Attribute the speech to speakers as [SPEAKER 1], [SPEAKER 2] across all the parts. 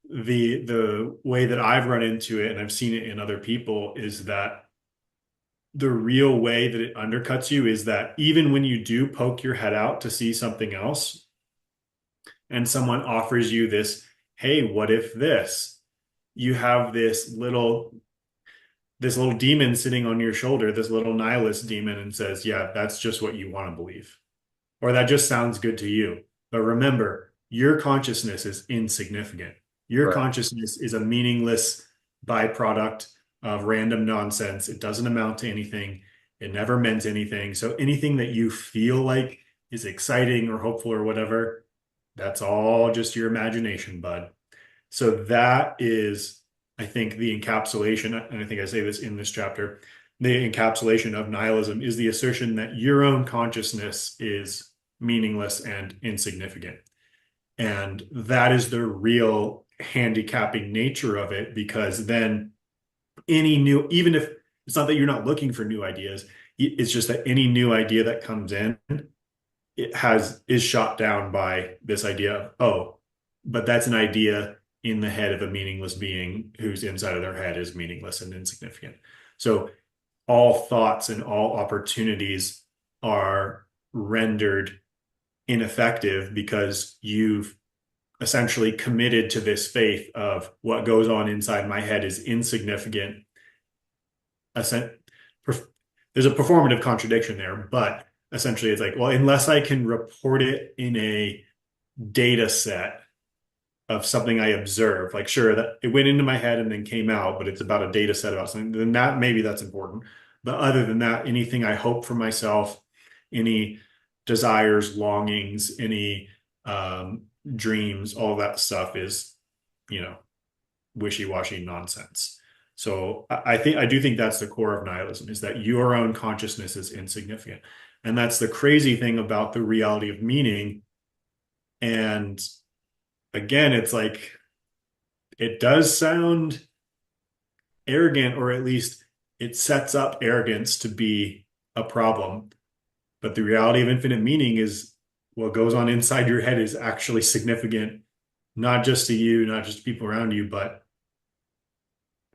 [SPEAKER 1] the way that I've run into it, and I've seen it in other people, is that the real way that it undercuts you is that even when you do poke your head out to see something else, and someone offers you this, hey, what if this? You have this little demon sitting on your shoulder, this little nihilist demon, and says, yeah, that's just what you want to believe. Or that just sounds good to you. But remember, your consciousness is insignificant. Your
[SPEAKER 2] Right.
[SPEAKER 1] consciousness is a meaningless byproduct of random nonsense. It doesn't amount to anything. It never meant anything. So anything that you feel like is exciting or hopeful or whatever, that's all just your imagination, bud. So that is, I think, the encapsulation, and I think I say this in this chapter, the encapsulation of nihilism is the assertion that your own consciousness is meaningless and insignificant. And that is the real handicapping nature of it, because then even if it's not that you're not looking for new ideas, it's just that any new idea that comes in, is shot down by this idea of, oh, but that's an idea in the head of a meaningless being whose inside of their head is meaningless and insignificant. So all thoughts and all opportunities are rendered ineffective because you've essentially committed to this faith of what goes on inside my head is insignificant. There's a performative contradiction there, but essentially it's like, well, unless I can report it in a data set of something I observe, like sure that it went into my head and then came out, but it's about a data set about something, then that maybe that's important. But other than that, anything I hope for myself, any desires, longings, any dreams, all that stuff is, you know, wishy-washy nonsense. So I do think that's the core of nihilism, is that your own consciousness is insignificant. And that's the crazy thing about the reality of meaning. And again, it's like it does sound arrogant, or at least it sets up arrogance to be a problem. But the reality of infinite meaning is what goes on inside your head is actually significant, not just to you, not just to people around you, but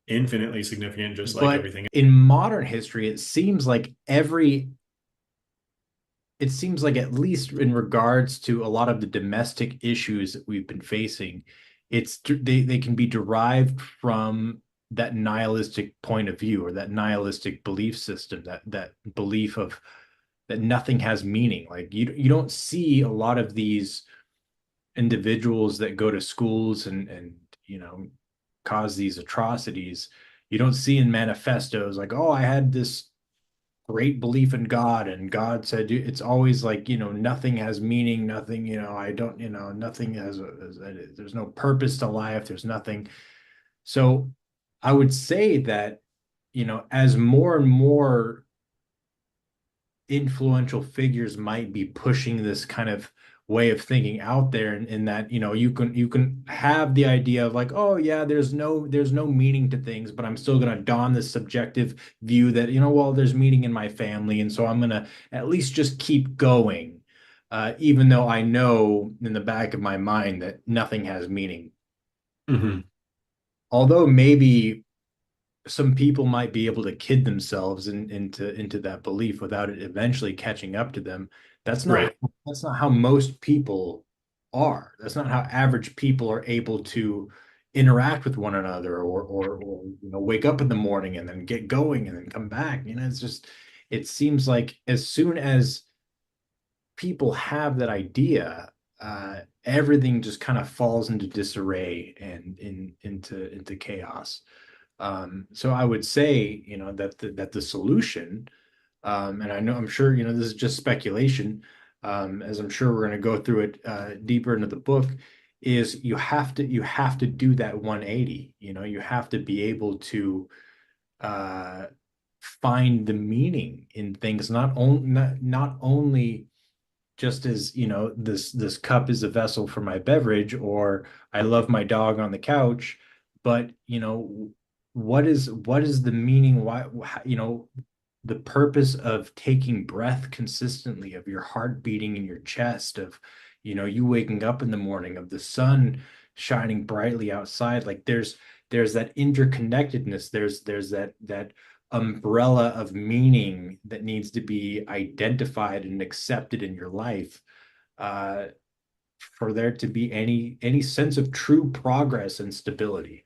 [SPEAKER 1] infinitely significant, just like
[SPEAKER 2] But
[SPEAKER 1] everything.
[SPEAKER 2] in modern history, it seems like at least in regards to a lot of the domestic issues that we've been facing, they can be derived from that nihilistic point of view, or that nihilistic belief system, that belief of that nothing has meaning. Like you don't see a lot of these individuals that go to schools and cause these atrocities. You don't see in manifestos like, oh, I had this great belief in God, and God said, it's always like, nothing has meaning, nothing, I don't, nothing there's no purpose to life, there's nothing. So I would say that, as more and more influential figures might be pushing this kind of way of thinking out there, in that, you can have the idea of like, oh yeah, there's no meaning to things, but I'm still going to don this subjective view that, well, there's meaning in my family, and so I'm going to at least just keep going, even though I know in the back of my mind that nothing has meaning.
[SPEAKER 1] Mhm.
[SPEAKER 2] Although maybe some people might be able to kid themselves into that belief without it eventually catching up to them. That's not
[SPEAKER 1] Right.
[SPEAKER 2] that's not how most people are. That's not how average people are able to interact with one another, or wake up in the morning and then get going and then come back. It's just, it seems like as soon as people have that idea, everything just kind of falls into disarray and into chaos. So I would say, that the solution, and I'm sure, this is just speculation, as I'm sure we're going to go through it deeper into the book, is you have to do that 180. You have to be able to uh, find the meaning in things, not only just as, this cup is a vessel for my beverage, or I love my dog on the couch, but what is the meaning, why, the purpose of taking breath consistently, of your heart beating in your chest, of you waking up in the morning, of the sun shining brightly outside. Like there's that interconnectedness. There's that umbrella of meaning that needs to be identified and accepted in your life, uh, for there to be any sense of true progress and stability.